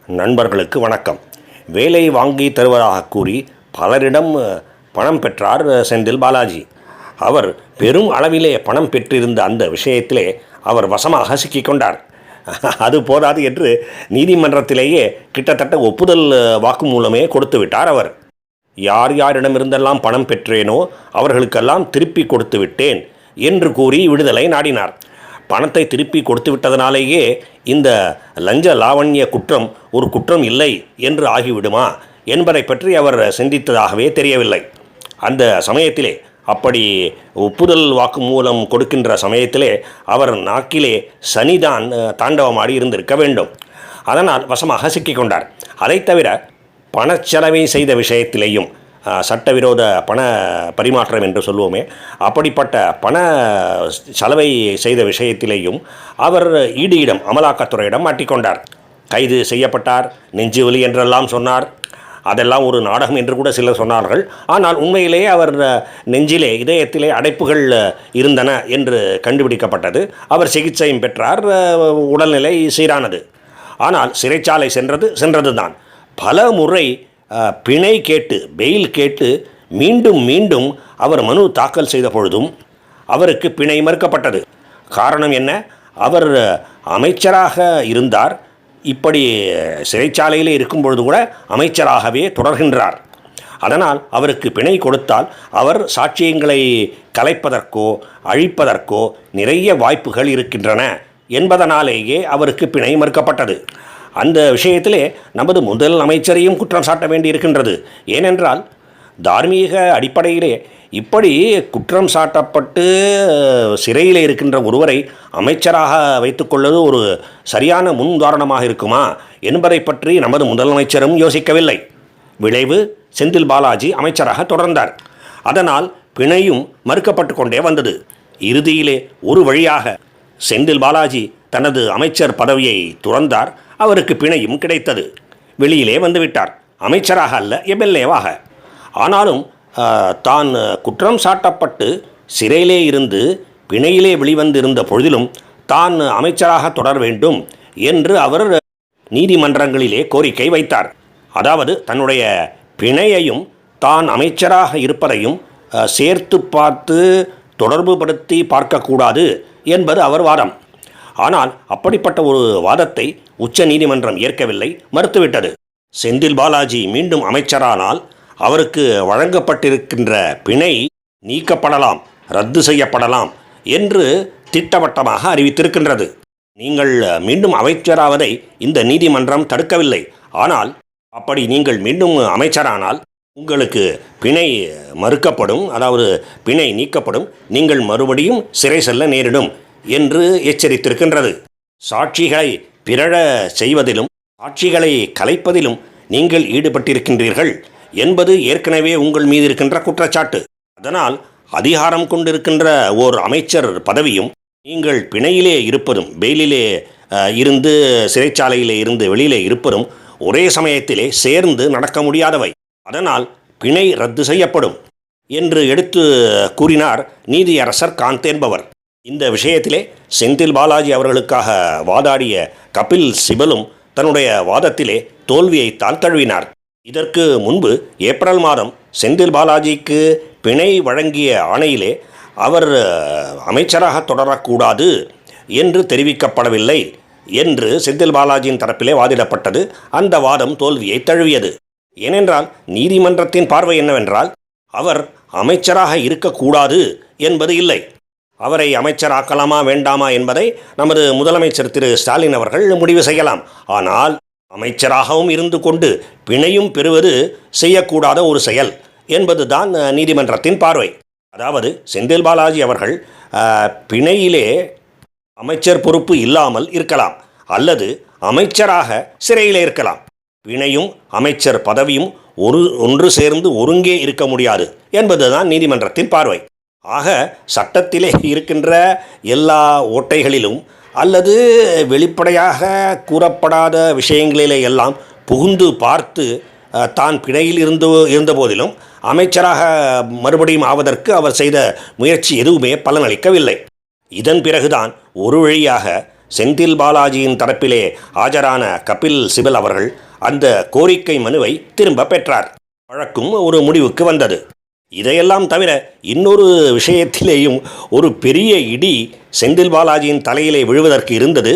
நண்பர்களுக்கு வணக்கம். வேலை வாங்கி தருவதாக கூறி பலரிடம் பணம் பெற்றார் செந்தில் பாலாஜி. அவர் பெரும் அளவிலே பணம் பெற்றிருந்த அந்த விஷயத்திலே அவர் வசமாக சிக்கிக்கொண்டார். அது போதாது என்று நீதிமன்றத்திலேயே கிட்டத்தட்ட ஒப்புதல் வாக்குமூலமே கொடுத்து விட்டார். அவர் யார் யாரிடமிருந்தெல்லாம் பணம் பெற்றேனோ அவர்களுக்கெல்லாம் திருப்பி கொடுத்து விட்டேன் என்று கூறி விடுதலை நாடினார். பணத்தை திருப்பி கொடுத்து விட்டதனாலேயே இந்த லஞ்ச லாவண்ய குற்றம் ஒரு குற்றம் இல்லை என்று ஆகிவிடுமா என்பதை பற்றி அவர் சிந்தித்ததாகவே தெரியவில்லை. அந்த சமயத்திலே அப்படி ஒப்புதல் வாக்குமூலம் கொடுக்கின்ற சமயத்திலே அவர் நாக்கிலே சனிதான் தாண்டவமாடி இருந்திருக்க வேண்டும். அதனால் வசமாக சிக்கிக்கொண்டார். அதை தவிர பணச்செலவை செய்த விஷயத்திலேயும் சட்டவிரோத பண பரிமாற்றம் என்று சொல்லுவோமே, அப்படிப்பட்ட பண செலவை செய்த விஷயத்திலேயும் அவர் ஈடியிடம் அமலாக்கத்துறையிடம் மாட்டிக்கொண்டார். கைது செய்யப்பட்டார், நெஞ்சுவலி என்றெல்லாம் சொன்னார். அதெல்லாம் ஒரு நாடகம் என்று கூட சிலர் சொன்னார்கள். ஆனால் உண்மையிலேயே அவர் நெஞ்சிலே இதயத்திலே அடைப்புகள் இருந்தன என்று கண்டுபிடிக்கப்பட்டது. அவர் சிகிச்சையும் பெற்றார், உடல்நிலை சீரானது. ஆனால் சிறைச்சாலை சென்றது தான். பல முறை பிணை கேட்டு பெயில் கேட்டு மீண்டும் மீண்டும் அவர் மனு தாக்கல் செய்த பொழுதும் அவருக்கு பிணை மறுக்கப்பட்டது. காரணம் என்ன? அவர் அமைச்சராக இருந்தார். இப்படி சிறைச்சாலையில் இருக்கும் பொழுது கூட அமைச்சராகவே தொடர்கின்றார். அதனால் அவருக்கு பிணை கொடுத்தால் அவர் சாட்சியங்களை கலைப்பதற்கோ அழிப்பதற்கோ நிறைய வாய்ப்புகள் இருக்கின்றன என்பதனாலேயே அவருக்கு பிணை மறுக்கப்பட்டது. அந்த விஷயத்திலே நமது முதல் அமைச்சரையும் குற்றம் சாட்ட வேண்டியிருக்கின்றது. ஏனென்றால் தார்மீக அடிப்படையிலே இப்படி குற்றம் சாட்டப்பட்டு சிறையில் இருக்கின்ற ஒருவரை அமைச்சராக வைத்துக்கொள்வது ஒரு சரியான முன் உதாரணமாக இருக்குமா என்பதை பற்றி நமது முதலமைச்சரும் யோசிக்கவில்லை. விளைவு, செந்தில் பாலாஜி அமைச்சராக தொடர்ந்தார். அதனால் பிணையும் மறுக்கப்பட்டு கொண்டே வந்தது. இறுதியிலே ஒரு வழியாக செந்தில் பாலாஜி தனது அமைச்சர் பதவியை துறந்தார். அவருக்கு பிணையும் கிடைத்தது. வெளியிலே வந்துவிட்டார், அமைச்சராக அல்ல, எம்எல்ஏவாக. ஆனாலும் தான் குற்றம் சாட்டப்பட்டு சிறையிலே இருந்து பிணையிலே வெளிவந்திருந்த பொழுதிலும் தான் அமைச்சராக தொடர வேண்டும் என்று அவர் நீதிமன்றங்களிலே கோரிக்கை வைத்தார். அதாவது தன்னுடைய பிணையையும் தான் அமைச்சராக இருப்பதையும் சேர்த்து பார்த்து தொடர்புபடுத்தி பார்க்கக்கூடாது என்பது அவர் வாதம். ஆனால் அப்படிப்பட்ட ஒரு வாதத்தை உச்ச நீதிமன்றம் ஏற்கவில்லை, மறுத்துவிட்டது. செந்தில் பாலாஜி மீண்டும் அமைச்சரானால் அவருக்கு வழங்கப்பட்டிருக்கின்ற பிணை நீக்கப்படலாம், ரத்து செய்யப்படலாம் என்று திட்டவட்டமாக அறிவித்திருக்கின்றது. நீங்கள் மீண்டும் அமைச்சராவதை இந்த நீதிமன்றம் தடுக்கவில்லை. ஆனால் அப்படி நீங்கள் மீண்டும் அமைச்சரானால் உங்களுக்கு பிணை மறுக்கப்படும், அதாவது பிணை நீக்கப்படும், நீங்கள் மறுபடியும் சிறை செல்ல நேரிடும் என்று எச்சரித்திருக்கின்றது. சாட்சிகளை பிறழ செய்வதிலும் சாட்சிகளை கலைப்பதிலும் நீங்கள் ஈடுபட்டிருக்கின்றீர்கள் என்பது ஏற்கனவே உங்கள் மீது இருக்கின்ற குற்றச்சாட்டு. அதனால் அதிகாரம் கொண்டிருக்கின்ற ஓர் அமைச்சர் பதவியும் நீங்கள் பிணையிலே இருப்பதும் பெயிலிலே இருந்து சிறைச்சாலையிலே இருந்து வெளியிலே இருப்பதும் ஒரே சமயத்திலே சேர்ந்து நடக்க முடியாதவை. அதனால் பிணை ரத்து செய்யப்படும் என்று எடுத்து கூறினார் நீதியரசர் காந்த் என்பவர். இந்த விஷயத்திலே செந்தில் பாலாஜி அவர்களுக்காக வாதாடிய கபில் சிபலும் தன்னுடைய வாதத்திலே தோல்வியைத்தான் தழுவினார். இதற்கு முன்பு ஏப்ரல் மாதம் செந்தில் பாலாஜிக்கு பிணை வழங்கிய ஆணையிலே அவர் அமைச்சராக தொடரக்கூடாது என்று தெரிவிக்கப்படவில்லை என்று செந்தில் பாலாஜியின் தரப்பிலே வாதிடப்பட்டது. அந்த வாதம் தோல்வியை தழுவியது. ஏனென்றால் நீதிமன்றத்தின் பார்வை என்னவென்றால் அவர் அமைச்சராக இருக்கக்கூடாது என்பது இல்லை. அவரை அமைச்சராக்கலாமா வேண்டாமா என்பதை நமது முதலமைச்சர் திரு ஸ்டாலின் அவர்கள் முடிவு செய்யலாம். ஆனால் அமைச்சராகவும் இருந்து கொண்டு பிணையும் பெறுவது செய்யக்கூடாத ஒரு செயல் என்பதுதான் நீதிமன்றத்தின் பார்வை. அதாவது செந்தில் பாலாஜி அவர்கள் பிணையிலே அமைச்சர் பொறுப்பு இல்லாமல் இருக்கலாம், அல்லது அமைச்சராக சிறையிலே இருக்கலாம். பிணையும் அமைச்சர் பதவியும் ஒன்று சேர்ந்து ஒருங்கே இருக்க முடியாது என்பதுதான் நீதிமன்றத்தின் பார்வை. ஆக சட்டத்திலே இருக்கின்ற எல்லா ஓட்டைகளிலும் அல்லது வெளிப்படையாக கூறப்படாத விஷயங்களிலே எல்லாம் புகுந்து பார்த்து தான் பிணையில் இருந்த போதிலும் அமைச்சராக மறுபடியும் ஆவதற்கு அவர் செய்த முயற்சி எதுவுமே பலனளிக்கவில்லை. இதன் பிறகுதான் ஒரு வழியாக செந்தில் பாலாஜியின் தரப்பிலே ஆஜரான கபில் சிபல் அவர்கள் அந்த கோரிக்கை மனுவை திரும்ப பெற்றார். வழக்கும் ஒரு முடிவுக்கு வந்தது. இதையெல்லாம் தவிர இன்னொரு விஷயத்திலேயும் ஒரு பெரிய இடி செந்தில் பாலாஜியின் தலையிலே விழுவதற்கு இருந்தது.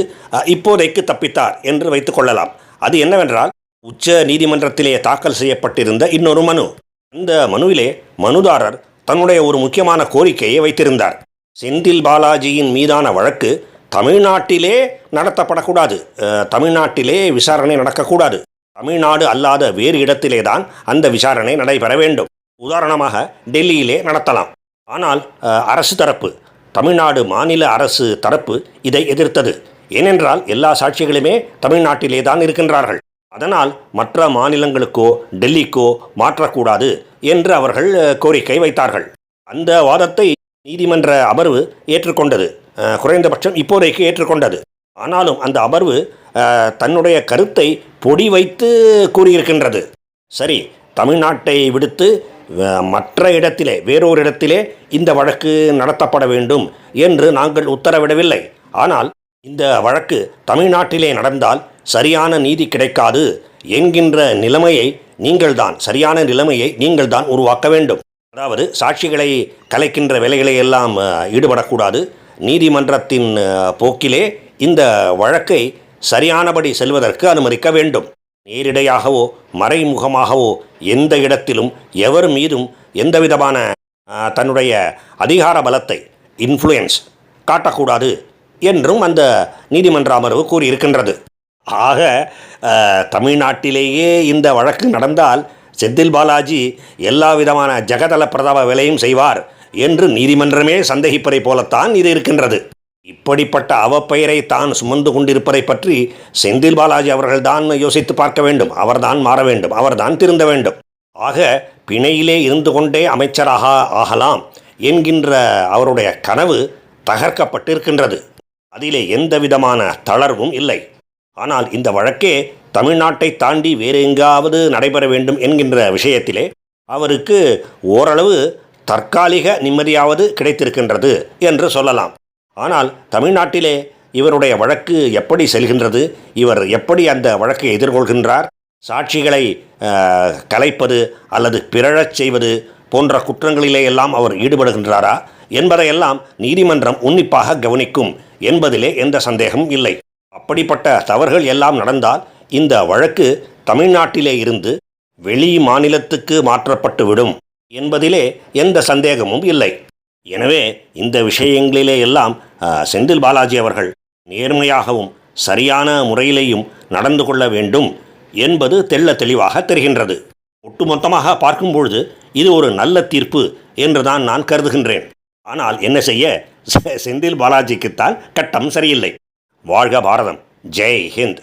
இப்போதைக்கு தப்பித்தார் என்று வைத்துக் கொள்ளலாம். அது என்னவென்றால், உச்ச நீதிமன்றத்திலே தாக்கல் செய்யப்பட்டிருந்த இன்னொரு மனு. அந்த மனுவிலே மனுதாரர் தன்னுடைய ஒரு முக்கியமான கோரிக்கையை வைத்திருந்தார். செந்தில் பாலாஜியின் மீதான வழக்கு தமிழ்நாட்டிலே நடத்தப்படக்கூடாது, தமிழ்நாட்டிலே விசாரணை நடக்கக்கூடாது, தமிழ்நாடு அல்லாத வேறு இடத்திலே தான் அந்த விசாரணை நடைபெற வேண்டும். உதாரணமாக டெல்லியிலே நடத்தலாம். ஆனால் அரசு தரப்பு, தமிழ்நாடு மாநில அரசு தரப்பு இதை எதிர்த்தது. ஏனென்றால் எல்லா சாட்சிகளுமே தமிழ்நாட்டிலே தான் இருக்கின்றார்கள். அதனால் மற்ற மாநிலங்களுக்கோ டெல்லிக்கோ மாற்றக்கூடாது என்று அவர்கள் கோரிக்கை வைத்தார்கள். அந்த வாதத்தை நீதிமன்ற அமர்வு ஏற்றுக்கொண்டது, குறைந்தபட்சம் இப்போதைக்கு ஏற்றுக்கொண்டது. ஆனாலும் அந்த அமர்வு தன்னுடைய கருத்தை பொடி வைத்து கூறியிருக்கின்றது. சரி, தமிழ்நாட்டை விடுத்து மற்ற இடத்திலே, வேறொரு இடத்திலே இந்த வழக்கு நடத்தப்பட வேண்டும் என்று நாங்கள் உத்தரவிடவில்லை. ஆனால் இந்த வழக்கு தமிழ்நாட்டிலே நடந்தால் சரியான நீதி கிடைக்காது என்கின்ற நிலைமையை நீங்கள்தான், சரியான நிலைமையை நீங்கள்தான் உருவாக்க வேண்டும். அதாவது சாட்சிகளை கலைக்கின்ற வேலைகளை எல்லாம் ஈடுபடக்கூடாது. நீதிமன்றத்தின் போக்கிலே இந்த வழக்கை சரியானபடி செல்வதற்கு அனுமதிக்க வேண்டும். நேரிடையாகவோ மறைமுகமாகவோ எந்த இடத்திலும் எவர் மீதும் எந்தவிதமான தன்னுடைய அதிகார பலத்தை, இன்ஃப்ளூயன்ஸ் காட்டக்கூடாது என்றும் அந்த நீதிமன்ற அமர்வு கூறியிருக்கின்றது. ஆக தமிழ்நாட்டிலேயே இந்த வழக்கு நடந்தால் செந்தில் பாலாஜி எல்லா விதமான ஜெகதல பிரதாப வேலையும் செய்வார் என்று நீதிமன்றமே சந்தேகிப்பதை போலத்தான் இது இருக்கின்றது. இப்படிப்பட்ட அவப்பெயரை தான் சுமந்து கொண்டிருப்பதை பற்றி செந்தில் பாலாஜி அவர்கள்தான் யோசித்து பார்க்க வேண்டும். அவர்தான் மாற வேண்டும், அவர்தான் திருந்த வேண்டும். ஆக பிணையிலே இருந்து கொண்டே அமைச்சராக ஆகலாம் என்கின்ற அவருடைய கனவு தகர்க்கப்பட்டிருக்கின்றது. அதிலே எந்த விதமான தளர்வும் இல்லை. ஆனால் இந்த வழக்கே தமிழ்நாட்டை தாண்டி வேறு எங்காவது நடைபெற வேண்டும் என்கின்ற விஷயத்திலே அவருக்கு ஓரளவு தற்காலிக நிம்மதியாவது கிடைத்திருக்கின்றது என்று சொல்லலாம். ஆனால் தமிழ்நாட்டிலே இவருடைய வழக்கு எப்படி செல்கின்றது, இவர் எப்படி அந்த வழக்கை எதிர்கொள்கின்றார், சாட்சிகளை கலைப்பது அல்லது பிறழச் செய்வது போன்ற குற்றங்களிலே எல்லாம் அவர் ஈடுபடுகின்றாரா என்பதையெல்லாம் நீதிமன்றம் உன்னிப்பாக கவனிக்கும் என்பதிலே எந்த சந்தேகமும் இல்லை. அப்படிப்பட்ட தவறுகள் எல்லாம் நடந்தால் இந்த வழக்கு தமிழ்நாட்டிலே இருந்து வெளி மாநிலத்துக்கு மாற்றப்பட்டுவிடும் என்பதிலே எந்த சந்தேகமும் இல்லை. எனவே இந்த விஷயங்களிலே எல்லாம் செந்தில் பாலாஜி அவர்கள் நேர்மையாகவும் சரியான முறையிலேயும் நடந்து கொள்ள வேண்டும் என்பது தெள்ள தெளிவாக தெரிகின்றது. ஒட்டுமொத்தமாக பார்க்கும்பொழுது இது ஒரு நல்ல தீர்ப்பு என்று தான் நான் கருதுகின்றேன். ஆனால் என்ன செய்ய, செந்தில் பாலாஜிக்குத்தான் கட்டம் சரியில்லை. வாழ்க பாரதம். ஜெய் ஹிந்த்.